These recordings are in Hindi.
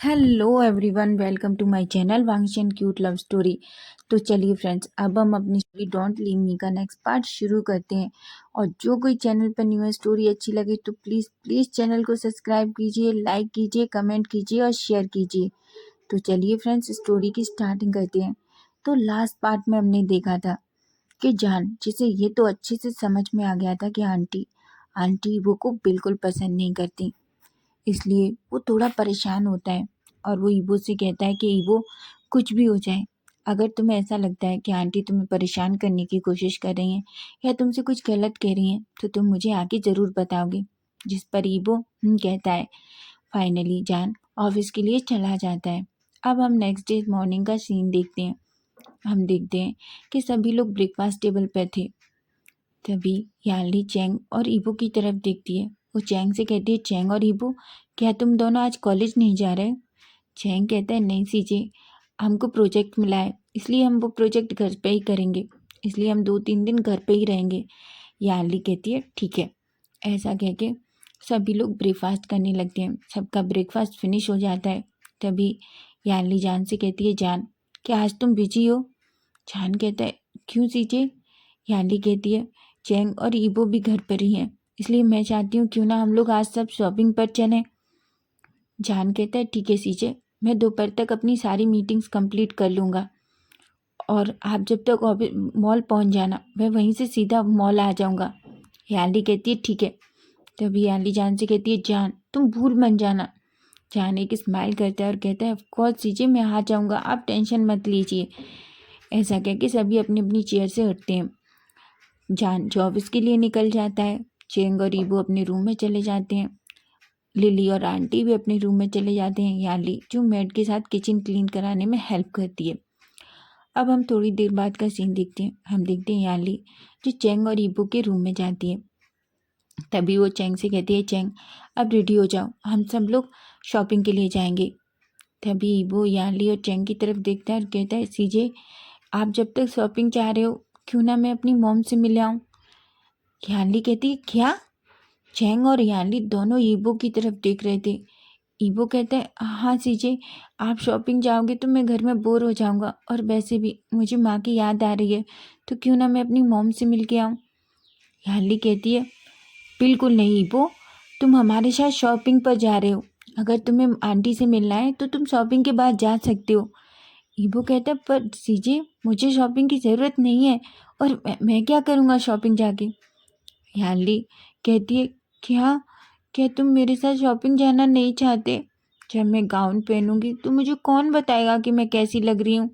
Hello everyone, welcome to my channel वांगशन क्यूट लव स्टोरी। तो चलिए फ्रेंड्स, अब हम अपनी स्टोरी डोंट लीव मी का नेक्स्ट पार्ट शुरू करते हैं। और जो कोई चैनल पर न्यू है, स्टोरी अच्छी लगे तो प्लीज़ प्लीज़ चैनल को सब्सक्राइब कीजिए, लाइक कीजिए, कमेंट कीजिए और शेयर कीजिए। तो चलिए फ्रेंड्स, स्टोरी की स्टार्टिंग करते हैं। तो लास्ट पार्ट में हमने देखा था कि जान, जिसे ये तो अच्छे से समझ में आ गया था कि आंटी आंटी वो को बिल्कुल पसंद नहीं करती, इसलिए वो थोड़ा परेशान होता है। और वो ईबो से कहता है कि ईबो, कुछ भी हो जाए, अगर तुम्हें ऐसा लगता है कि आंटी तुम्हें परेशान करने की कोशिश कर रही हैं या तुमसे कुछ गलत कह रही हैं तो तुम मुझे आके ज़रूर बताओगे। जिस पर ईबो कहता है। फाइनली जान ऑफिस के लिए चला जाता है। अब हम नेक्स्ट डे मॉर्निंग का सीन देखते हैं। हम देखते हैं कि सभी लोग ब्रेकफास्ट टेबल पर थे। तभी याली चैंग और ईबो की तरफ देखती है। वो चैंग से कहती है, चैंग और ईबो, क्या तुम दोनों आज कॉलेज नहीं जा रहे? चैंग कहता है, नहीं सीजे, हमको प्रोजेक्ट मिला है, इसलिए हम वो प्रोजेक्ट घर पे ही करेंगे, इसलिए हम 2-3 दिन घर पे ही रहेंगे। याली कहती है, ठीक है। ऐसा कह के सभी लोग ब्रेकफास्ट करने लगते हैं। सबका ब्रेकफास्ट फिनिश हो जाता है। तभी याली जान से कहती है, जान, क्या आज तुम बिजी हो? जान कहता है, क्यों सीजे? याली कहती है, चैंग और ईबो भी घर पर ही हैं, इसलिए मैं चाहती हूँ क्यों ना हम लोग आज सब शॉपिंग पर चलें। जान कहता है, ठीक है सीजे, मैं दोपहर तक अपनी सारी मीटिंग्स कंप्लीट कर लूँगा और आप जब तक मॉल पहुँच जाना, मैं वहीं से सीधा मॉल आ जाऊँगा। याली कहती है, ठीक है। तभी याली जान से कहती है, जान तुम भूल मत जाना। जान एक स्माइल करता है और कहता है, ऑफ कोर्स सीजे, मैं आ जाऊँगा, आप टेंशन मत लीजिए। ऐसा कह के सभी अपनी अपनी चेयर से हटते हैं। जान जो ऑफिस के लिए निकल जाता है। चेंग और ईबो अपने रूम में चले जाते हैं। लिली और आंटी भी अपने रूम में चले जाते हैं। याली जो मेड के साथ किचन क्लीन कराने में हेल्प करती है। अब हम थोड़ी देर बाद का सीन देखते हैं। हम देखते हैं याली जो चेंग और ईबो के रूम में जाती है। तभी वो चेंग से कहती है, चेंग अब रेडी हो जाओ, हम सब लोग शॉपिंग के लिए जाएंगे। तभी ईबो याली और चेंग की तरफ देखता है और कहता है, सीजे, आप जब तक शॉपिंग चाह रहे हो, क्यों ना मैं अपनी मॉम से मिल आऊँ। याली कहती है, क्या? चैंग और याली दोनों ईबो की तरफ देख रहे थे। ईबो कहता है, हाँ सीजे, आप शॉपिंग जाओगे तो मैं घर में बोर हो जाऊंगा, और वैसे भी मुझे माँ की याद आ रही है, तो क्यों ना मैं अपनी मॉम से मिल के आऊँ। याली कहती है, बिल्कुल नहीं ईबो, तुम हमारे साथ शॉपिंग पर जा रहे हो, अगर तुम्हें आंटी से मिलना है तो तुम शॉपिंग के बाद जा सकते हो। ईबो कहता है, पर सीजे, मुझे शॉपिंग की ज़रूरत नहीं है, और मैं क्या करूँगा शॉपिंग जाके। याली कहती है, क्या क्या तुम मेरे साथ शॉपिंग जाना नहीं चाहते? जब मैं गाउन पहनूंगी तो मुझे कौन बताएगा कि मैं कैसी लग रही हूँ।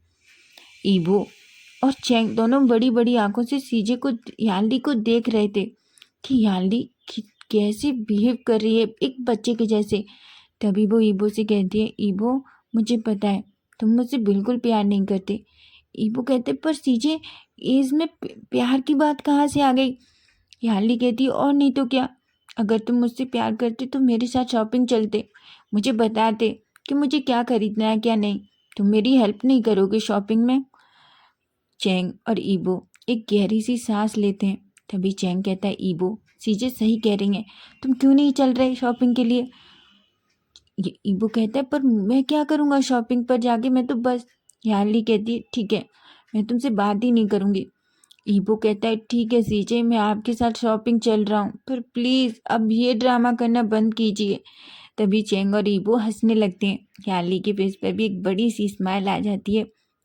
ईबो और चैंग दोनों बड़ी बड़ी आंखों से सीजे को, याली को देख रहे थे कि याली कैसे बिहेव कर रही है, एक बच्चे के जैसे। तभी वो ईबो से कहती है, ईबो, मुझे पता है तुम मुझसे बिल्कुल प्यार नहीं करते। ईबो कहते, पर सीजे, एज में प्यार की बात कहाँ से आ गई। याली कहती, और नहीं तो क्या, अगर तुम मुझसे प्यार करते तो मेरे साथ शॉपिंग चलते, मुझे बताते कि मुझे क्या खरीदना है क्या नहीं। तुम मेरी हेल्प नहीं करोगे शॉपिंग में। चैंग और ईबो एक गहरी सी सांस लेते हैं। तभी चैंग कहता है, ईबो, सीजे सही कह रही हैं, तुम क्यों नहीं चल रहे शॉपिंग के लिए। ये ईबो कहता है, पर मैं क्या करूँगा शॉपिंग पर जाके, मैं तो बस। याली कहती है, ठीक है, मैं तुमसे बात ही नहीं करूँगी। ईबो कहता है, ठीक है सीजे, मैं आपके साथ शॉपिंग चल रहा हूँ, पर प्लीज़ अब ये ड्रामा करना बंद कीजिए। तभी चेंग और ईबो हंसने लगते हैं। याली के फेस पर भी एक बड़ी सी स्माइल आ जाती है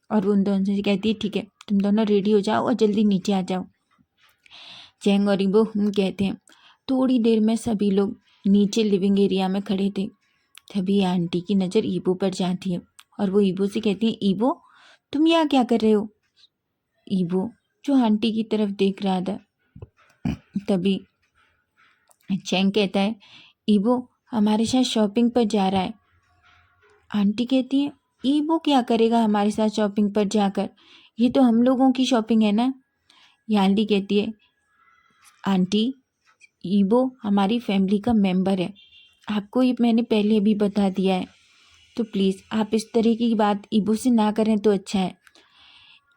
और वो उन दोनों से कहती है, ठीक है, तुम दोनों रेडी हो जाओ और जल्दी नीचे आ जाओ। चेंग और ईबो कहते हैं। थोड़ी देर में सभी लोग नीचे लिविंग एरिया में खड़े थे। तभी आंटी की नज़र ईबो पर जाती है और वो ईबो से कहती है, ईबो, तुम यहाँ क्या कर रहे हो। ईबो जो आंटी की तरफ देख रहा था। तभी चैंग कहता है, ईबो हमारे साथ शॉपिंग पर जा रहा है। आंटी कहती है, ईबो क्या करेगा हमारे साथ शॉपिंग पर जाकर, ये तो हम लोगों की शॉपिंग है ना। याली कहती है, आंटी, ईबो हमारी फैमिली का मेंबर है, आपको ये मैंने पहले भी बता दिया है, तो प्लीज़ आप इस तरह की बात ईबो से ना करें तो अच्छा है।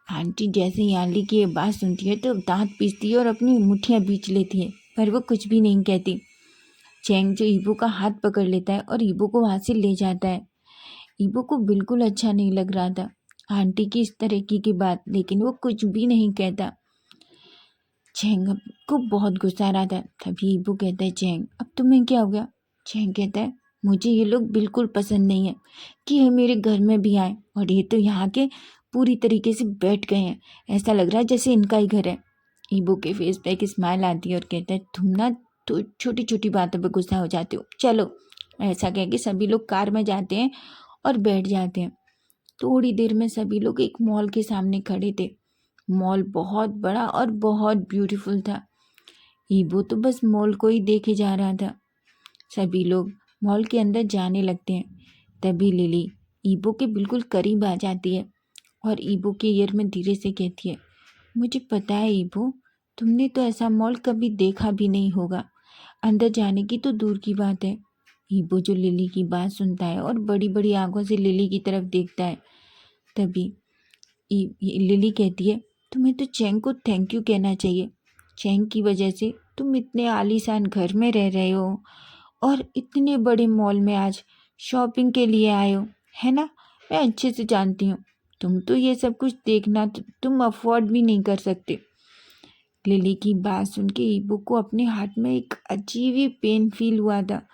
आंटी जैसे याली की ये बात सुनती है तो दांत पीसती है और अपनी मुट्ठियाँ बीच लेती है, पर वो कुछ भी नहीं कहती। चैंग जो ईबो का हाथ पकड़ लेता है और ईबो को वहाँ से ले जाता है। ईबो को बिल्कुल अच्छा नहीं लग रहा था आंटी की इस तरीके की बात, लेकिन वो कुछ भी नहीं कहता। चैंग को बहुत गुस्सा आ रहा था। तभी ईबो कहता है, चैंग अब तुम्हें क्या हो गया? चैंग कहता है, मुझे ये लोग बिल्कुल पसंद नहीं है कि ये मेरे घर में भी आए, और ये तो यहाँ के पूरी तरीके से बैठ गए हैं, ऐसा लग रहा है जैसे इनका ही घर है। ईबो के फेस पे एक स्माइल आती है और कहता है, तुम ना तो छोटी छोटी बातों पे गुस्सा हो जाते हो, चलो। ऐसा कह के सभी लोग कार में जाते हैं और बैठ जाते हैं। थोड़ी देर में सभी लोग एक मॉल के सामने खड़े थे। मॉल बहुत बड़ा और बहुत ब्यूटीफुल था। ईबो तो बस मॉल को ही देखे जा रहा था। सभी लोग मॉल के अंदर जाने लगते हैं। तभी लिली ईबो के बिल्कुल करीब आ जाती है और ईबो के ईयर में धीरे से कहती है, मुझे पता है ईबो, तुमने तो ऐसा मॉल कभी देखा भी नहीं होगा, अंदर जाने की तो दूर की बात है। ईबो जो लिली की बात सुनता है और बड़ी बड़ी आंखों से लिली की तरफ देखता है। तभी लिली कहती है, तुम्हें तो चैंग को थैंक यू कहना चाहिए। चैंग की वजह से तुम इतने आलीशान घर में रह रहे हो और इतने बड़े मॉल में आज शॉपिंग के लिए आए हो, है ना? मैं अच्छे से जानती हूँ, तुम तो ये सब कुछ देखना तुम अफोर्ड भी नहीं कर सकते। लिली की बात सुन के ईबो को अपने हाथ में एक अजीब ही पेन फील हुआ था।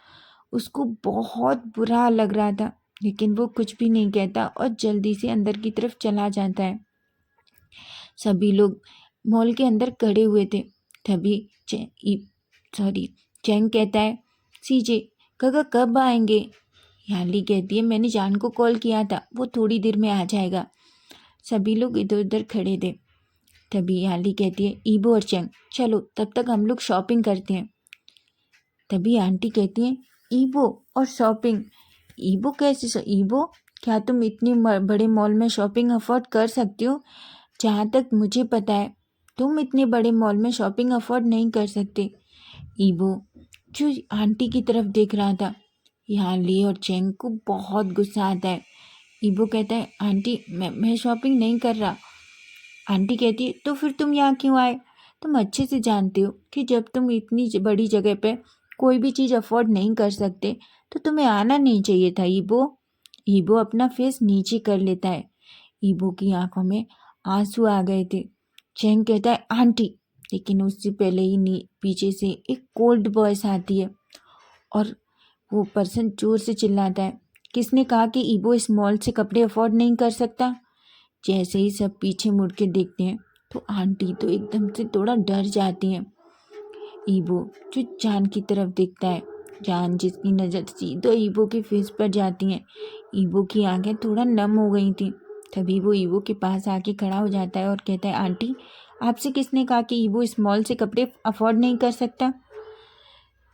उसको बहुत बुरा लग रहा था, लेकिन वो कुछ भी नहीं कहता और जल्दी से अंदर की तरफ चला जाता है। सभी लोग मॉल के अंदर खड़े हुए थे। तभी चैंग कहता है, सीजे काका कब आएंगे? याली कहती है, मैंने जान को कॉल किया था, वो थोड़ी देर में आ जाएगा। सभी लोग इधर उधर खड़े थे। तभी याली कहती है, ईबो और चैंग चलो, तब तक हम लोग शॉपिंग करते हैं। तभी आंटी कहती है, ईबो और शॉपिंग? ईबो कैसे? ईबो, क्या तुम इतनी बड़े मॉल में शॉपिंग अफोर्ड कर सकती हो? जहाँ तक मुझे पता है तुम इतने बड़े मॉल में शॉपिंग अफोर्ड नहीं कर सकते। ईबो जो आंटी की तरफ देख रहा था, यहाँ ली और चैंग को बहुत गुस्सा आता है। ईबो कहता है, आंटी मैं शॉपिंग नहीं कर रहा। आंटी कहती है, तो फिर तुम यहाँ क्यों आए? तुम अच्छे से जानते हो कि जब तुम इतनी बड़ी जगह पे कोई भी चीज़ अफोर्ड नहीं कर सकते तो तुम्हें आना नहीं चाहिए था ईबो। ईबो अपना फेस नीचे कर लेता है। ईबो की आंखों में आंसू आ गए थे। चैंग कहता है, आंटी, लेकिन उससे पहले ही पीछे से एक कोल्ड वॉइस आती है और वो पर्सन जोर से चिल्लाता है, किसने कहा कि ईबो इस मॉल से कपड़े अफोर्ड नहीं कर सकता? जैसे ही सब पीछे मुड़ के देखते हैं तो आंटी तो एकदम से थोड़ा डर जाती हैं। ईबो जो जान की तरफ देखता है, जान जिसकी नज़र सीधे ईबो के फेस पर जाती हैं। ईबो की आंखें थोड़ा नम हो गई थी। तभी वो ईबो के पास आके खड़ा हो जाता है और कहता है, आंटी, आपसे किसने कहा कि ईबो इस मॉल से कपड़े अफोर्ड नहीं कर सकता?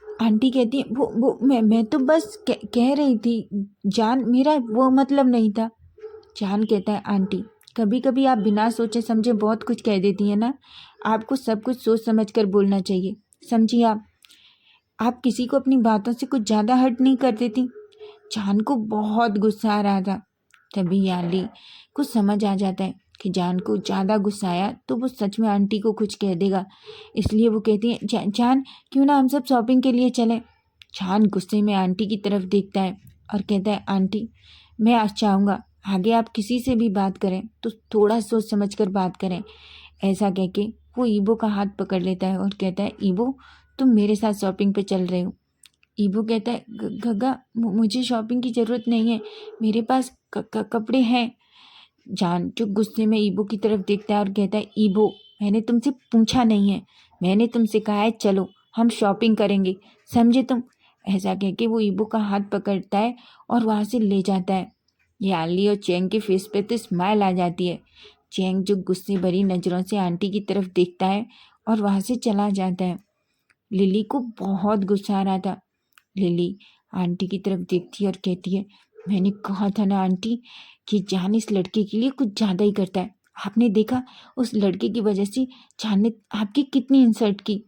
आंटी कहती है, वो मैं तो बस कह रही थी जान, मेरा वो मतलब नहीं था। जान कहता है, आंटी, कभी कभी आप बिना सोचे समझे बहुत कुछ कह देती हैं ना, आपको सब कुछ सोच समझ कर बोलना चाहिए, समझिए आप किसी को अपनी बातों से कुछ ज़्यादा हर्ट नहीं कर देती। जान को बहुत गुस्सा आ रहा था। तभी याली को समझ आ जाता है कि जान को ज़्यादा गुस्सा आया तो वो सच में आंटी को कुछ कह देगा, इसलिए वो कहती है, जान क्यों ना हम सब शॉपिंग के लिए चलें। जान गुस्से में आंटी की तरफ देखता है और कहता है, आंटी, मैं आज चाहूँगा आगे आप किसी से भी बात करें तो थोड़ा सोच समझ कर बात करें। ऐसा कह के वो ईबो का हाथ पकड़ लेता है और कहता है, ईबो, तुम मेरे साथ शॉपिंग पे चल रहे हो? ईबो कहता है, गग्गा, मुझे शॉपिंग की ज़रूरत नहीं है, मेरे पास कपड़े हैं। जान जो गुस्से में ईबो की तरफ देखता है और कहता है, ईबो, मैंने तुमसे पूछा नहीं है, मैंने तुमसे कहा है चलो हम शॉपिंग करेंगे, समझे तुम? ऐसा कह के वो ईबो का हाथ पकड़ता है और वहाँ से ले जाता है। याली और चैंग के फेस पे तो स्माइल आ जाती है। चैंग जो गुस्से भरी नज़रों से आंटी की तरफ देखता है और वहाँ से चला जाता है। लिली को बहुत गुस्सा आ रहा था। लिली आंटी की तरफ देखती है और कहती है, मैंने कहा था ना आंटी कि जान इस लड़के के लिए कुछ ज़्यादा ही करता है। आपने देखा उस लड़के की वजह से जान ने आपकी कितनी इंसल्ट की।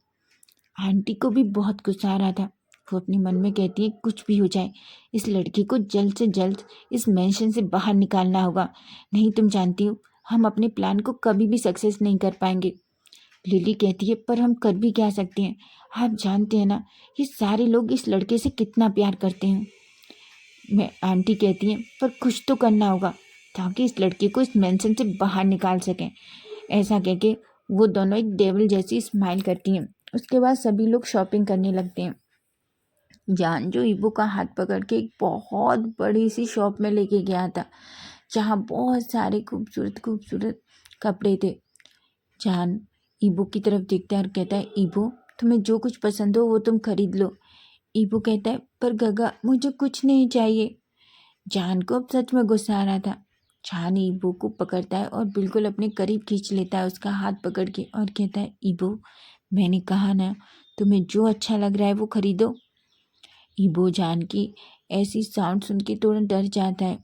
आंटी को भी बहुत गुस्सा आ रहा था। वो अपने मन में कहती है, कुछ भी हो जाए इस लड़के को जल्द से जल्द इस मेंशन से बाहर निकालना होगा, नहीं तुम जानती हो हम अपने प्लान को कभी भी सक्सेस नहीं कर पाएंगे। लिली कहती है, पर हम कर भी क्या सकते हैं, आप जानते हैं ना ये सारे लोग इस लड़के से कितना प्यार करते हैं। मैं आंटी कहती हैं पर कुछ तो करना होगा ताकि इस लड़के को इस मेंशन से बाहर निकाल सकें। ऐसा कह के वो दोनों एक डेविल जैसी स्माइल करती हैं। उसके बाद सभी लोग शॉपिंग करने लगते हैं। जान जो ईबू का हाथ पकड़ के एक बहुत बड़ी सी शॉप में लेके गया था जहाँ बहुत सारे खूबसूरत खूबसूरत कपड़े थे। जान ईबू की तरफ देखता है और कहता है, ईबू तुम्हें जो कुछ पसंद हो वो तुम खरीद लो। ईबू कहता है, पर गगा मुझे कुछ नहीं चाहिए। जान को अब सच में गुस्सा आ रहा था। जान ईबू को पकड़ता है और बिल्कुल अपने करीब खींच लेता है उसका हाथ पकड़ के और कहता है, ईबू मैंने कहा ना तुम्हें जो अच्छा लग रहा है वो खरीदो। ईबू जान की ऐसी साउंड सुन के तुरंत डर जाता है।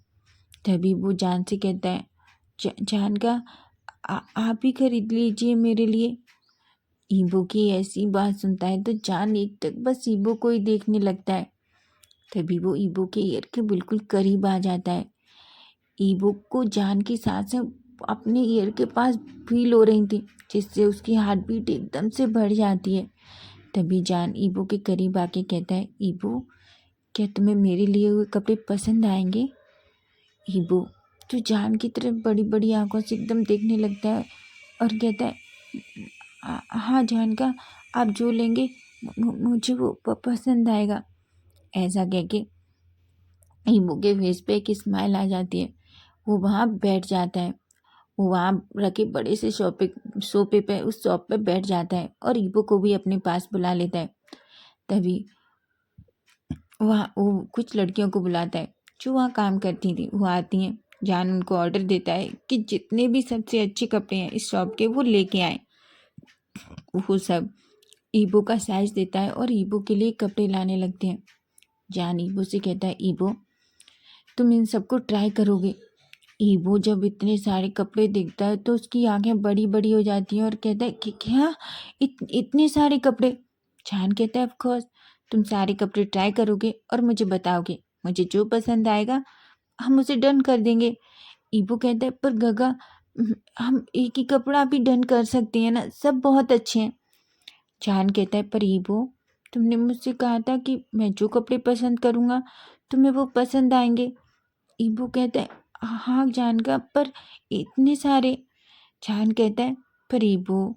तभी वो जान से कहता है, जान का आप ही खरीद लीजिए मेरे लिए। ईबू की ऐसी बात सुनता है तो जान एक तक बस ईबू को ही देखने लगता है। तभी वो ईबू के ईयर के बिल्कुल करीब आ जाता है। ईबू को जान की सांसें अपने ईयर के पास फील हो रही थी जिससे उसकी हार्ट बीट एकदम से बढ़ जाती है। तभी जान ईबू के करीब आके कहता है, ईबू क्या तुम्हें मेरे लिए हुए कपड़े पसंद आएंगे। ईबू जो जान की तरफ बड़ी बड़ी आंखों से एकदम देखने लगता है और कहता है, हाँ जान का आप जो लेंगे मुझे वो पसंद आएगा। ऐसा कह के ईबू के फेस पे एक स्माइल आ जाती है। वो वहाँ बैठ जाता है। वो वहाँ रखे बड़े से सोफे पे उस शॉप पे बैठ जाता है और ईबू को भी अपने पास बुला लेता है। तभी वहाँ वो कुछ लड़कियों को बुलाता है जो वहाँ काम करती थी। वो आती हैं। जान उनको ऑर्डर देता है कि जितने भी सबसे अच्छे कपड़े हैं इस शॉप के वो लेके आए। वो सब ईबो का साइज देता है और ईबो के लिए कपड़े लाने लगते हैं। जान ईबो से कहता है, ईबो तुम इन सबको ट्राई करोगे। ईबो जब इतने सारे कपड़े देखता है तो उसकी आंखें बड़ी बड़ी हो जाती हैं और कहता है कि क्या इतने सारे कपड़े। जान कहता है, ऑफ कोर्स तुम सारे कपड़े ट्राई करोगे और मुझे बताओगे। मुझे जो पसंद आएगा हम उसे डन कर देंगे। ईबो कहता है, पर गगा हम एक ही कपड़ा भी डन कर सकते हैं ना, सब बहुत अच्छे हैं। जान कहता है, पर ईबो तुमने मुझसे कहा था कि मैं जो कपड़े पसंद करूँगा तुम्हें वो पसंद आएंगे। ईबो कहता है, हाँ जान का पर इतने सारे। जान कहता है, पर ईबो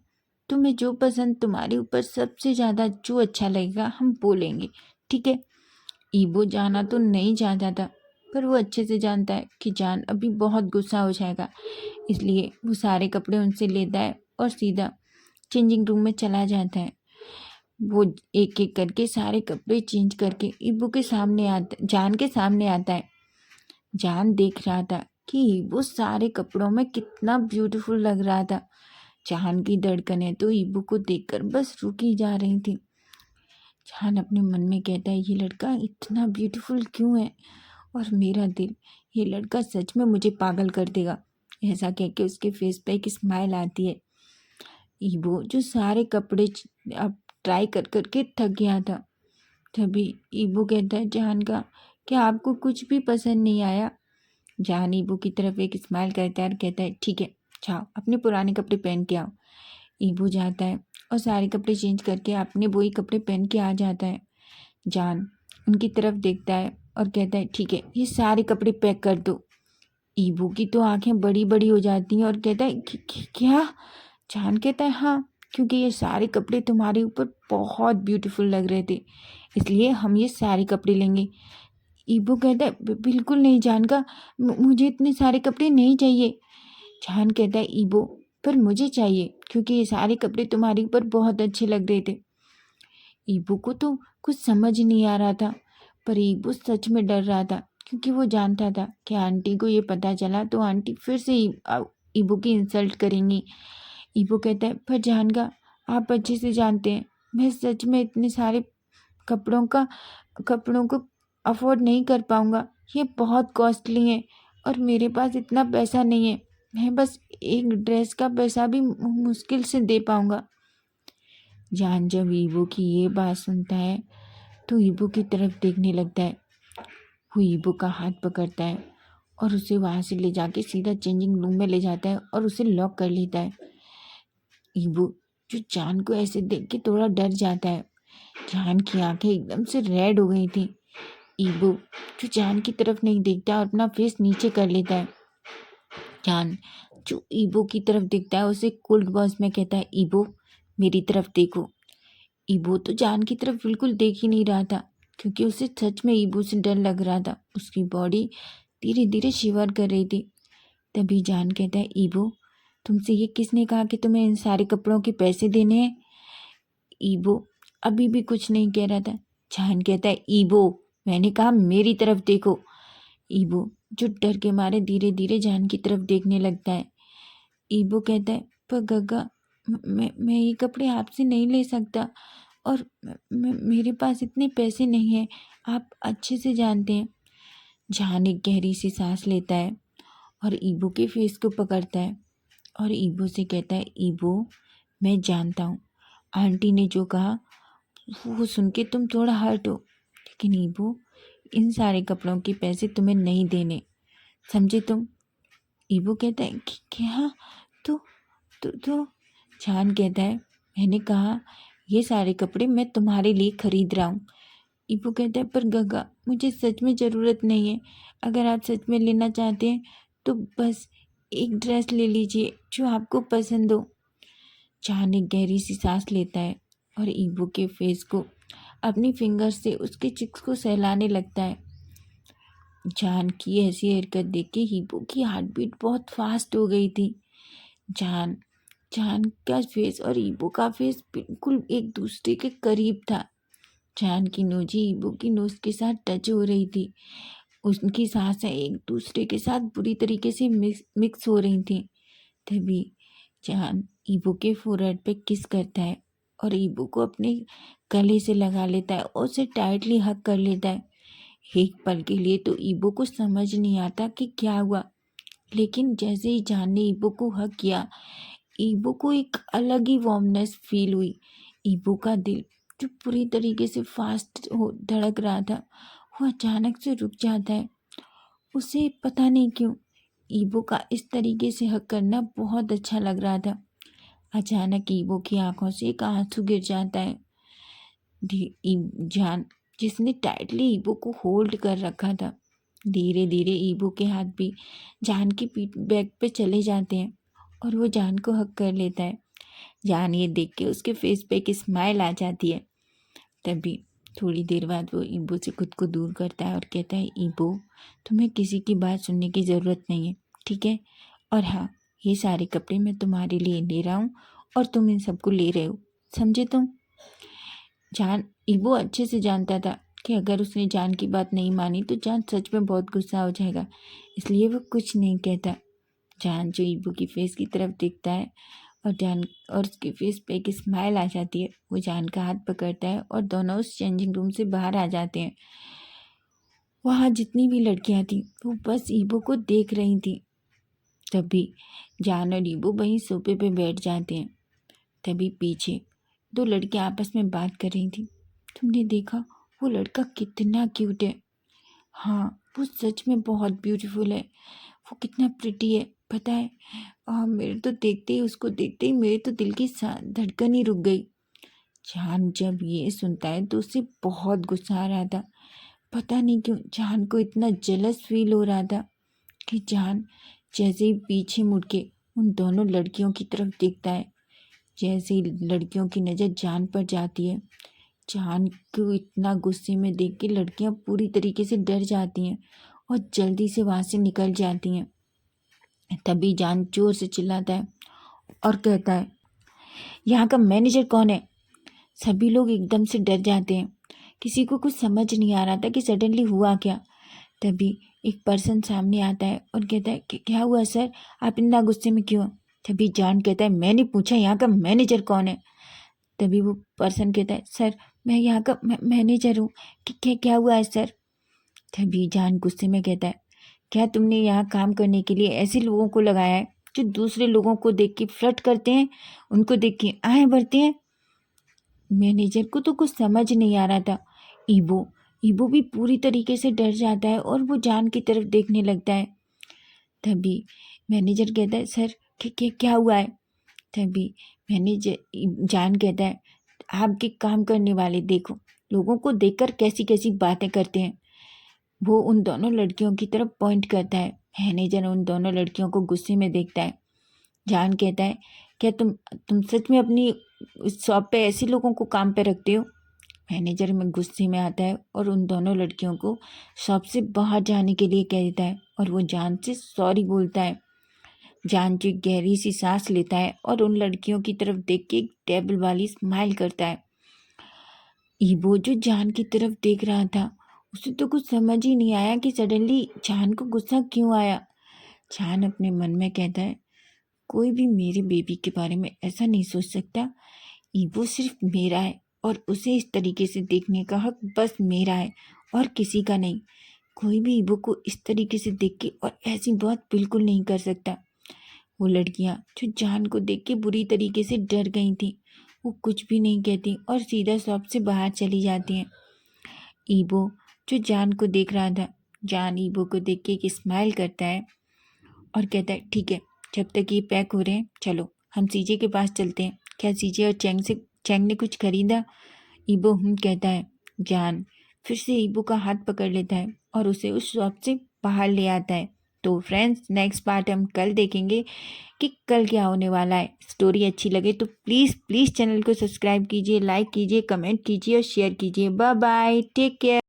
तुम्हें जो पसंद तुम्हारे ऊपर सबसे ज़्यादा जो अच्छा लगेगा हम बोलेंगे, ठीक है। ईबो जाना तो नहीं चाहता था पर वो अच्छे से जानता है कि जान अभी बहुत गुस्सा हो जाएगा, इसलिए वो सारे कपड़े उनसे लेता है और सीधा चेंजिंग रूम में चला जाता है। वो एक एक करके सारे कपड़े चेंज करके ईबू के सामने आता जान के सामने आता है। जान देख रहा था कि ईबू सारे कपड़ों में कितना ब्यूटीफुल लग रहा था। जान की धड़कनें तो ईबू को देखकर बस रुकी जा रही थी। जान अपने मन में कहता है, ये लड़का इतना ब्यूटीफुल क्यों है और मेरा दिल, ये लड़का सच में मुझे पागल कर देगा। ऐसा कह के उसके फेस पे एक स्माइल आती है। ईबो जो सारे कपड़े अब ट्राई कर करके थक गया था। तभी ईबो कहता है, जान का क्या आपको कुछ भी पसंद नहीं आया। जान ईबो की तरफ एक स्माइल करता है और कहता है, ठीक है जाओ अपने पुराने कपड़े पहन के आओ। ईबो जाता है और सारे कपड़े चेंज करके अपने वही कपड़े पहन के आ जाता है। जान उनकी तरफ देखता है और कहता है, ठीक है ये सारे कपड़े पैक कर दो। ईबू की तो आंखें बड़ी बड़ी हो जाती हैं और कहता है, क्या। जान कहता है, हाँ क्योंकि ये सारे कपड़े तुम्हारे ऊपर बहुत ब्यूटीफुल लग रहे थे इसलिए हम ये सारे कपड़े लेंगे। ईबू कहता है, बिल्कुल नहीं जान का मुझे इतने सारे कपड़े नहीं चाहिए। जान कहता है, ईबू पर मुझे चाहिए क्योंकि ये सारे कपड़े तुम्हारे ऊपर बहुत अच्छे लग रहे थे। ईबू को तो कुछ समझ नहीं आ रहा था पर ईबू सच में डर रहा था क्योंकि वो जानता था कि आंटी को ये पता चला तो आंटी फिर से ईबू की इंसल्ट करेंगी। ईबू कहता है, पर जानगा आप अच्छे से जानते हैं मैं सच में इतने सारे कपड़ों को अफोर्ड नहीं कर पाऊंगा, ये बहुत कॉस्टली है और मेरे पास इतना पैसा नहीं है, मैं बस एक ड्रेस का पैसा भी मुश्किल से दे पाऊंगा। जान जब ईबू की ये बात सुनता है तो ईबू की तरफ देखने लगता है। वो ईबू का हाथ पकड़ता है और उसे वहाँ से ले जाके सीधा चेंजिंग रूम में ले जाता है और उसे लॉक कर लेता है। ईबू जो जान को ऐसे देख के थोड़ा डर जाता है। जान की आंखें एकदम से रेड हो गई थी। ईबो जो जान की तरफ नहीं देखता और अपना फेस नीचे कर लेता है। जान जो ईबो की तरफ देखता है उसे कोल्ड वॉइस में कहता है, ईबो मेरी तरफ देखो। ईबो तो जान की तरफ बिल्कुल देख ही नहीं रहा था, क्योंकि उसे सच में ईबो से डर लग रहा था। उसकी बॉडी धीरे धीरे शिवर कर रही थी। तभी जान कहता है, ईबो तुमसे ये किसने कहा कि तुम्हें इन सारे कपड़ों के पैसे देने हैं? ईबो अभी भी कुछ नहीं कह रहा था। जान कहता है, ईबो मैंने कहा मेरी तरफ देखो। ईबो जो डर के मारे धीरे धीरे जान की तरफ देखने लगता है। ईबो कहता है, पर गग्गा मैं ये कपड़े आपसे नहीं ले सकता, और मेरे पास इतने पैसे नहीं हैं, आप अच्छे से जानते हैं। जान एक गहरी सी सांस लेता है और ईबो के फेस को पकड़ता है और ईबो से कहता है, ईबो मैं जानता हूँ आंटी ने जो कहा वो सुन के तुम थोड़ा हर्ट हो, लेकिन ईबो इन सारे कपड़ों के पैसे तुम्हें नहीं देने, समझे तुम? ईबो कहता है, क्या? तो तो जान कहता है, मैंने कहा ये सारे कपड़े मैं तुम्हारे लिए खरीद रहा हूँ। ईबो कहता है, पर गगा मुझे सच में ज़रूरत नहीं है। अगर आप सच में लेना चाहते हैं तो बस एक ड्रेस ले लीजिए जो आपको पसंद हो। जान एक गहरी सी सांस लेता है और ईबो के फेस को अपनी फिंगर से उसके चिक्स को सहलाने लगता है। जान की ऐसी हरकत देख के ईबो की हार्ट बीट बहुत फास्ट हो गई थी। जान जान का फेस और ईबो का फेस बिल्कुल एक दूसरे के करीब था। जान की नोजी ईबो की नोज के साथ टच हो रही थी। उनकी सांसें एक दूसरे के साथ बुरी तरीके से मिक्स हो रही थी। तभी जान ईबो के फोरहेड पे किस करता है और ईबो को अपने गले से लगा लेता है और उसे टाइटली हग कर लेता है। एक पल के लिए तो ईबो को समझ नहीं आता कि क्या हुआ, लेकिन जैसे ही जान ने ईबो को हग किया, ईबो को एक अलग ही वार्मनेस फील हुई। ईबो का दिल जो पूरी तरीके से फास्ट हो धड़क रहा था, वो अचानक से रुक जाता है। उसे पता नहीं क्यों ईबो का इस तरीके से हक करना बहुत अच्छा लग रहा था। अचानक ईबो की आंखों से एक आंसू गिर जाता है। जान जिसने टाइटली ईबो को होल्ड कर रखा था, धीरे धीरे ईबो के हाथ भी जान की पीठ बैक पे चले जाते हैं और वो जान को हक कर लेता है। जान ये देख के उसके फेस पे एक स्माइल आ जाती है। तभी थोड़ी देर बाद वो ईबो से खुद को दूर करता है और कहता है, ईबो तुम्हें किसी की बात सुनने की ज़रूरत नहीं है, ठीक है? और हाँ, ये सारे कपड़े मैं तुम्हारे लिए ले रहा हूँ और तुम इन सबको ले रहे हो, समझे तुम? जान ईबो अच्छे से जानता था कि अगर उसने जान की बात नहीं मानी तो जान सच में बहुत गुस्सा हो जाएगा, इसलिए वो कुछ नहीं कहता। जान जो ईबो की फेस की तरफ देखता है और जान और उसके फेस पे एक स्माइल आ जाती है। वो जान का हाथ पकड़ता है और दोनों उस चेंजिंग रूम से बाहर आ जाते हैं। वहाँ जितनी भी लड़कियां थी वो बस ईबो को देख रही थी। तभी जान और ईबो वहीं सोफे पे बैठ जाते हैं। तभी पीछे दो लड़कियां आपस में बात कर रही थी। तुमने देखा वो लड़का कितना क्यूट है? हाँ, वो सच में बहुत ब्यूटीफुल है। वो कितना प्रिटी है पता है? मेरे तो देखते ही उसको देखते ही मेरे तो दिल की धड़कन ही रुक गई। जान जब ये सुनता है तो उसे बहुत गुस्सा आ रहा था। पता नहीं क्यों जान को इतना जेलस फील हो रहा था कि जान जैसे ही पीछे मुड़ के उन दोनों लड़कियों की तरफ देखता है, जैसे ही लड़कियों की नज़र जान पर जाती है, जान को इतना गुस्से में देख के लड़कियां पूरी तरीके से डर जाती हैं और जल्दी से वहाँ से निकल जाती हैं। तभी जान जोर से चिल्लाता है और कहता है, यहाँ का मैनेजर कौन है? सभी लोग एकदम से डर जाते हैं। किसी को कुछ समझ नहीं आ रहा था कि सडनली हुआ क्या। तभी एक पर्सन सामने आता है और कहता है कि क्या हुआ सर, आप इतना गुस्से में क्यों? तभी जान कहता है, मैंने पूछा यहाँ का मैनेजर कौन है? तभी वो पर्सन कहता है, सर मैं यहाँ का मैनेजर हूँ, क्या क्या हुआ है सर? तभी जान गुस्से में कहता है, क्या तुमने यहाँ काम करने के लिए ऐसे लोगों को लगाया है जो दूसरे लोगों को देख के फ्लर्ट करते हैं, उनको देख के आहें भरते हैं? मैनेजर को तो कुछ समझ नहीं आ रहा था। ईबो ईबो भी पूरी तरीके से डर जाता है और वो जान की तरफ देखने लगता है। तभी मैनेजर कहता है, सर क्या हुआ है? तभी मैनेजर जान कहता है, आपके काम करने वाले देखो लोगों को देखकर कैसी कैसी बातें करते हैं। वो उन दोनों लड़कियों की तरफ पॉइंट करता है। मैनेजर उन दोनों लड़कियों को गुस्से में देखता है। जान कहता है, क्या तुम सच में अपनी शॉप पे ऐसे लोगों को काम पे रखते हो? मैनेजर में गुस्से में आता है और उन दोनों लड़कियों को शॉप से बाहर जाने के लिए कह देता है और वो जान से सॉरी बोलता है। जान जी गहरी सी सांस लेता है और उन लड़कियों की तरफ देख के एक टेबल वाली स्माइल करता है। ईबो जो जान की तरफ देख रहा था, उसे तो कुछ समझ ही नहीं आया कि सडनली जान को गुस्सा क्यों आया। जान अपने मन में कहता है, कोई भी मेरे बेबी के बारे में ऐसा नहीं सोच सकता। ईबो सिर्फ मेरा है और उसे इस तरीके से देखने का हक बस मेरा है और किसी का नहीं। कोई भी ईबो को इस तरीके से देख के और ऐसी बात बिल्कुल नहीं कर सकता। वो लड़कियां जो जान को देख के बुरी तरीके से डर गई थी, वो कुछ भी नहीं कहती और सीधा शॉप से बाहर चली जाती हैं। ईबो जो जान को देख रहा था, जान ईबो को देख के एक स्माइल करता है और कहता है, ठीक है, जब तक ये पैक हो रहे हैं चलो हम सीजे के पास चलते हैं। क्या सीजे और चैंग ने कुछ खरीदा? ईबो कहता है। जान फिर से ईबो का हाथ पकड़ लेता है और उसे उस शॉप से बाहर ले आता है। तो फ्रेंड्स, नेक्स्ट पार्ट हम कल देखेंगे कि कल क्या होने वाला है। स्टोरी अच्छी लगे तो प्लीज़ प्लीज़ चैनल को सब्सक्राइब कीजिए, लाइक कीजिए, कमेंट कीजिए और शेयर कीजिए। Bye bye, take care.